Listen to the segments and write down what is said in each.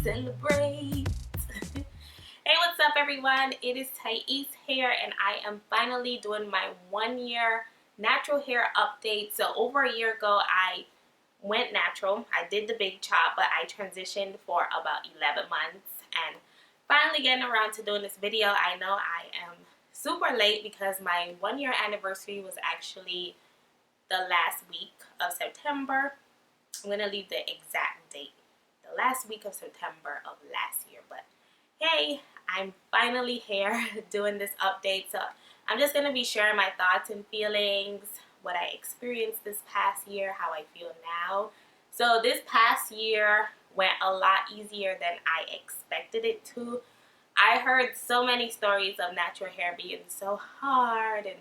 celebrate. Hey, what's up everyone? It is Thais here and I am finally doing my 1 year natural hair update. So over a year ago I went natural. I did the big chop, but I transitioned for about 11 months and finally getting around to doing this video. I know I am super late because my 1 year anniversary was actually the last week of September. I'm gonna leave the exact date, the last week of September of last year, but hey, I'm finally here doing this update. So I'm just gonna be sharing my thoughts and feelings, what I experienced this past year, how I feel now. So this past year went a lot easier than I expected it to. I heard so many stories of natural hair being so hard and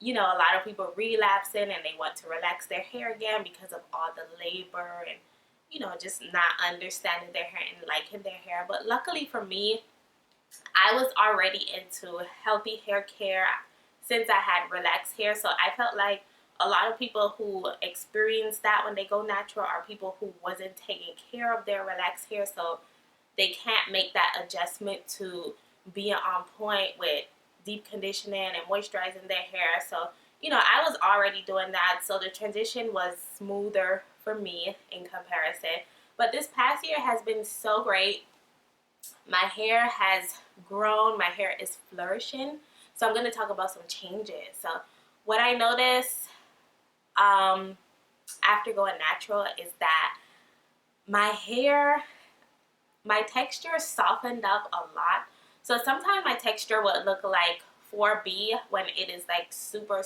you know, a lot of people relapsing and they want to relax their hair again because of all the labor and, you know, just not understanding their hair and liking their hair. But luckily for me, I was already into healthy hair care since I had relaxed hair. So I felt like a lot of people who experience that when they go natural are people who wasn't taking care of their relaxed hair. So they can't make that adjustment to being on point with deep conditioning and moisturizing their hair. So, you know, I was already doing that, so the transition was smoother for me in comparison. But this past year has been so great. My hair has grown, my hair is flourishing. So I'm going to talk about some changes. So what I noticed after going natural is that my texture softened up a lot. So sometimes my texture would look like 4B when it is like super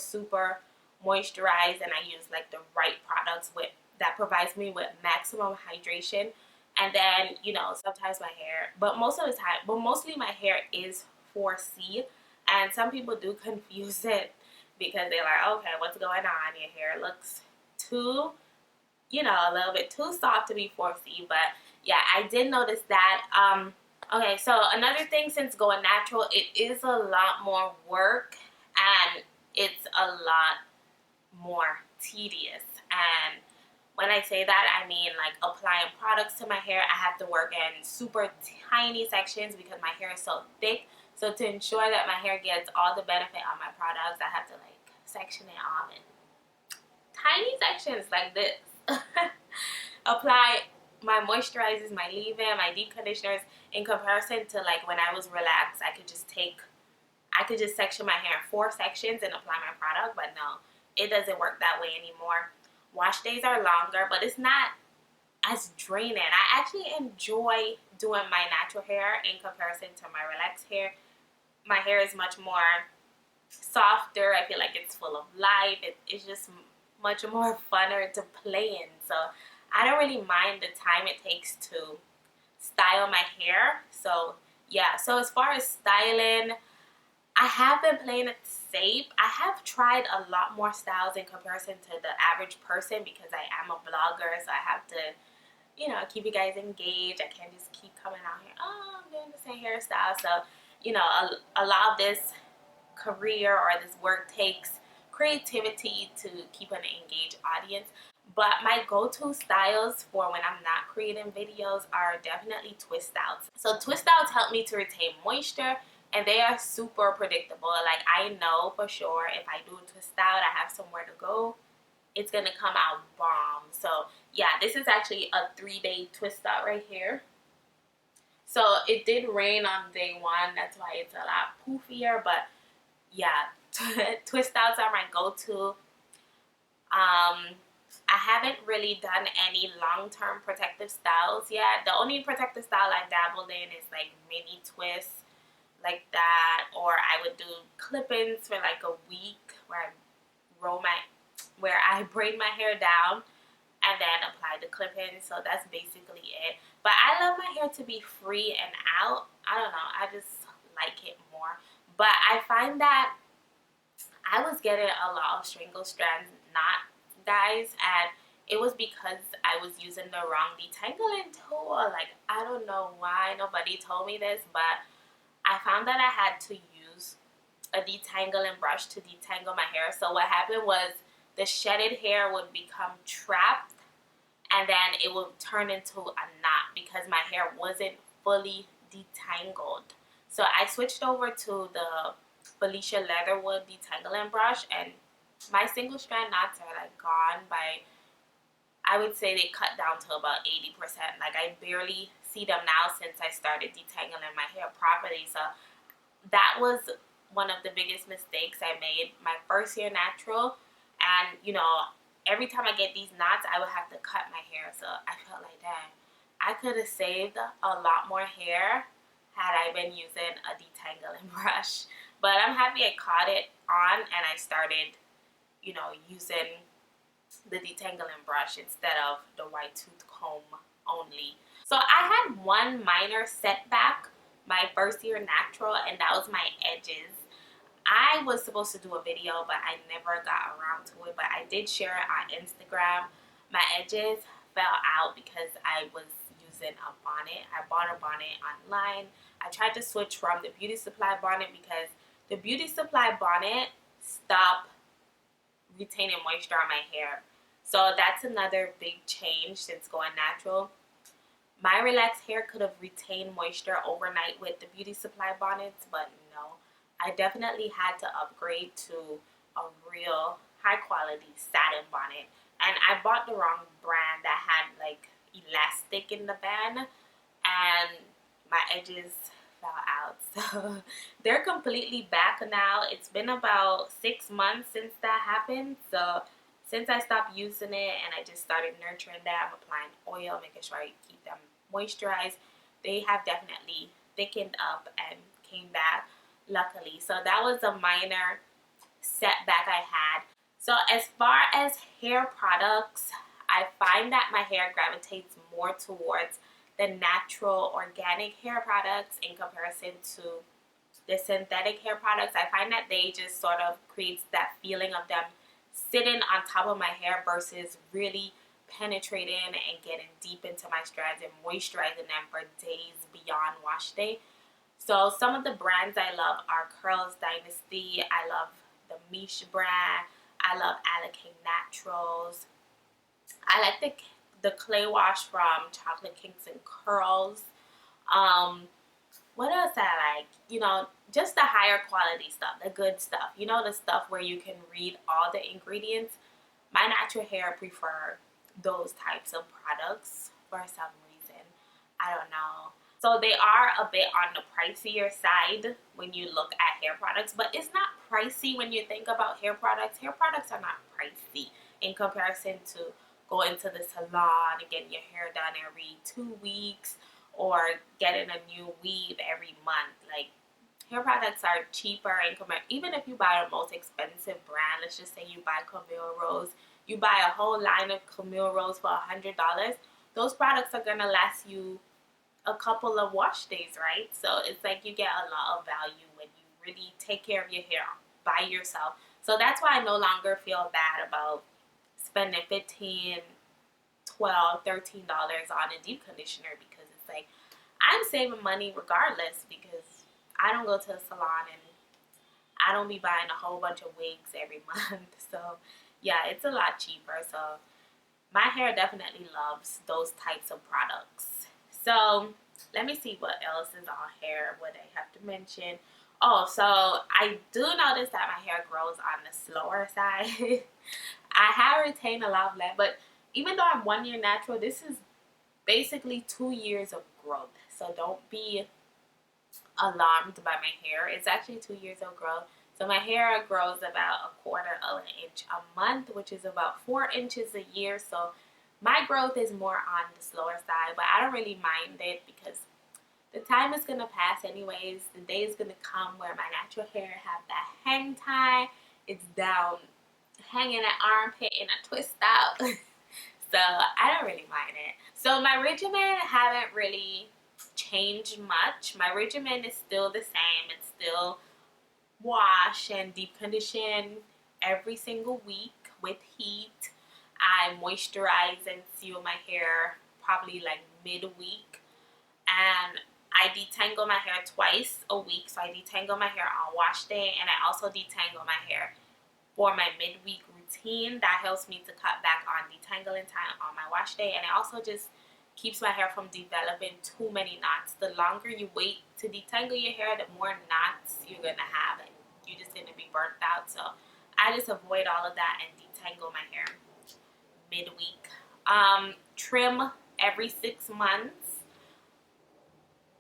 moisturized and I use like the right products that provides me with maximum hydration. And then, you know, sometimes my hair, mostly my hair is 4C. And some people do confuse it because they're like, okay, what's going on? Your hair looks too, you know, a little bit too soft to be 4C. But yeah, I did notice that. Okay, so another thing, since going natural, it is a lot more work and it's a lot more tedious. And when I say that, I mean like applying products to my hair. I have to work in super tiny sections because my hair is so thick. So to ensure that my hair gets all the benefit of my products, I have to like section it off in tiny sections like this. Apply my moisturizers, my leave-in, my deep conditioners. In comparison to like when I was relaxed, I could just section my hair in 4 sections and apply my product. But no, it doesn't work that way anymore. Wash days are longer, but it's not as draining. I actually enjoy doing my natural hair in comparison to my relaxed hair. My hair is much more softer. I feel like it's full of life. It's just much more funner to play in. So I don't really mind the time it takes to style my hair. So yeah, so as far as styling, I have been playing it safe. I have tried a lot more styles in comparison to the average person because I am a blogger, so I have to, you know, keep you guys engaged. I can't just keep coming out here, oh, I'm doing the same hairstyle. So, you know, a lot of this career or this work takes creativity to keep an engaged audience. But my go-to styles for when I'm not creating videos are definitely twist outs. So twist outs help me to retain moisture and they are super predictable. Like I know for sure if I do a twist out, I have somewhere to go, it's gonna come out bomb. So yeah, this is actually a 3-day twist out right here. So it did rain on day 1, that's why it's a lot poofier, but yeah, twist outs are my go-to. I haven't really done any long-term protective styles yet. The only protective style I dabbled in is like mini twists like that, or I would do clip-ins for like a week where I braid my hair down and then apply the clip-ins. So that's basically it. But I love my hair to be free and out. I don't know, I just like it more. But I find that I was getting a lot of strangle strands knot, guys, and it was because I was using the wrong detangling tool. Like, I don't know why nobody told me this, but I found that I had to use a detangling brush to detangle my hair. So what happened was the shedded hair would become trapped and then it will turn into a knot because my hair wasn't fully detangled. So I switched over to the Felicia Leatherwood detangling brush, and my single strand knots are like gone by, I would say they cut down to about 80%. Like I barely see them now since I started detangling my hair properly. So that was one of the biggest mistakes I made my first year natural. And you know, every time I get these knots, I would have to cut my hair. So I felt like, dang, I could have saved a lot more hair had I been using a detangling brush. But I'm happy I caught it on and I started, you know, using the detangling brush instead of the white tooth comb only. So I had one minor setback my first year natural, and that was my edges. I was supposed to do a video, but I never got around to it, but I did share it on Instagram. My edges fell out because I was using a bonnet. I bought a bonnet online. I tried to switch from the Beauty Supply bonnet because the Beauty Supply bonnet stopped retaining moisture on my hair. So that's another big change since going natural. My relaxed hair could have retained moisture overnight with the Beauty Supply bonnets, but no. I definitely had to upgrade to a real high quality satin bonnet. And I bought the wrong brand that had like elastic in the band, and my edges fell out. So they're completely back now. It's been about 6 months since that happened. So since I stopped using it and I just started nurturing that, I'm applying oil, making sure I keep them moisturized. They have definitely thickened up and came back, luckily. So that was a minor setback I had. So as far as hair products, I find that my hair gravitates more towards the natural organic hair products in comparison to the synthetic hair products. I find that they just sort of creates that feeling of them sitting on top of my hair versus really penetrating and getting deep into my strands and moisturizing them for days beyond wash day. So some of the brands I love are Curls Dynasty. I love the Miche brand. I love Alakane Naturals. I like the clay wash from Chocolate Kinks and Curls. What else I like? You know, just the higher quality stuff, the good stuff. You know, the stuff where you can read all the ingredients. My natural hair prefer those types of products for some reason. I don't know. So they are a bit on the pricier side when you look at hair products, but it's not pricey when you think about hair products. Hair products are not pricey in comparison to going to the salon and getting your hair done every 2 weeks or getting a new weave every month. Like, hair products are cheaper in comparison. Even if you buy the most expensive brand, let's just say you buy Camille Rose, you buy a whole line of Camille Rose for $100, those products are gonna last you a couple of wash days, right? So it's like you get a lot of value when you really take care of your hair by yourself. So that's why I no longer feel bad about spending $15, $12, $13 on a deep conditioner, because it's like I'm saving money regardless, because I don't go to a salon and I don't be buying a whole bunch of wigs every month. So yeah, it's a lot cheaper. So my hair definitely loves those types of products. So let me see what else is on hair, what I have to mention. Oh, so I do notice that my hair grows on the slower side. I have retained a lot of that, but even though I'm 1 year natural, this is basically 2 years of growth. So don't be alarmed by my hair. It's actually 2 years of growth. So my hair grows about 1/4 of an inch a month, which is about 4 inches a year. So my growth is more on the slower side, but I don't really mind it because the time is gonna pass anyways. The day is gonna come where my natural hair have that hang time. It's down, hanging at armpit in a twist out. So I don't really mind it. So my regimen haven't really changed much. My regimen is still the same. It's still wash and deep condition every single week with heat. I moisturize and seal my hair probably like midweek, and I detangle my hair twice a week. So I detangle my hair on wash day, and I also detangle my hair for my midweek routine. routine that helps me to cut back on detangling time on my wash day, and it also just keeps my hair from developing too many knots. The longer you wait to detangle your hair, the more knots you're gonna have, and you're just gonna be burnt out. So I just avoid all of that and detangle my hair midweek. Trim every 6 months.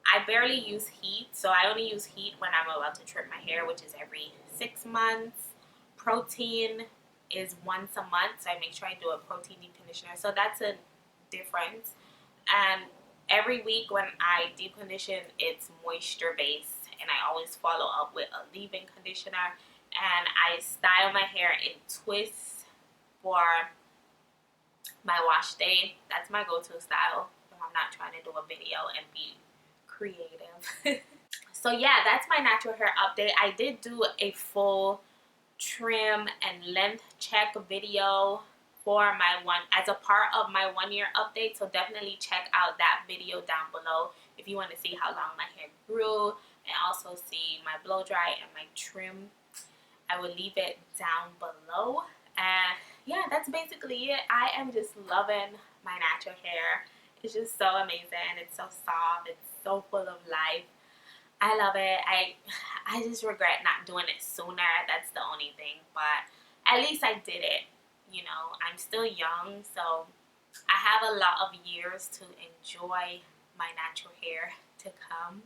I barely use heat, so I only use heat when I'm about to trim my hair, which is every 6 months. Protein is once a month, so I make sure I do a protein deep conditioner. So that's a difference. And every week when I deep condition, it's moisture based, and I always follow up with a leave-in conditioner. And I style my hair in twists for my wash day. That's my go-to style if I'm not trying to do a video and be creative. So yeah, that's my natural hair update. I did do a full trim and length check video for my as a part of my 1 year update, so definitely check out that video down below if you want to see how long my hair grew and also see my blow dry and my trim. I will leave it down below. And yeah, that's basically it. I am just loving my natural hair. It's just so amazing. It's so soft. It's so full of life. I love it. I just regret not doing it sooner. That's the only thing. But at least I did it. You know, I'm still young, so I have a lot of years to enjoy my natural hair to come.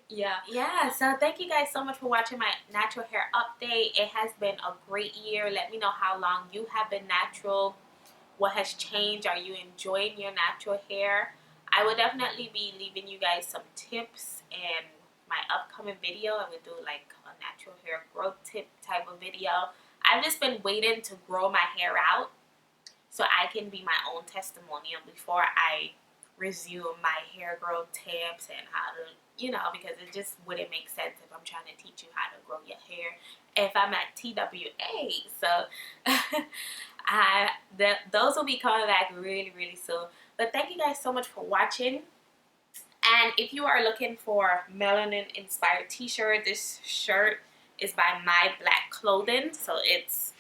Yeah, so thank you guys so much for watching my natural hair update. It has been a great year. Let me know how long you have been natural. What has changed? Are you enjoying your natural hair? I will definitely be leaving you guys some tips in my upcoming video. I will do like a natural hair growth tip type of video. I've just been waiting to grow my hair out so I can be my own testimonial before I resume my hair growth tips and how to, you know, because it just wouldn't make sense if I'm trying to teach you how to grow your hair if I'm at TWA. So those will be coming back really, really soon. But thank you guys so much for watching. And if you are looking for melanin inspired t-shirt, this shirt is by My Black Clothing. So it's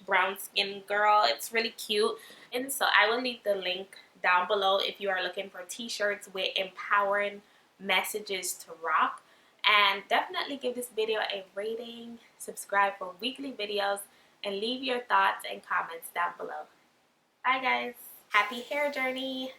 brown skin girl. It's really cute. And so I will leave the link down below if you are looking for t-shirts with empowering messages to rock. And definitely give this video a rating, subscribe for weekly videos, and leave your thoughts and comments down below. Bye guys. Happy hair journey.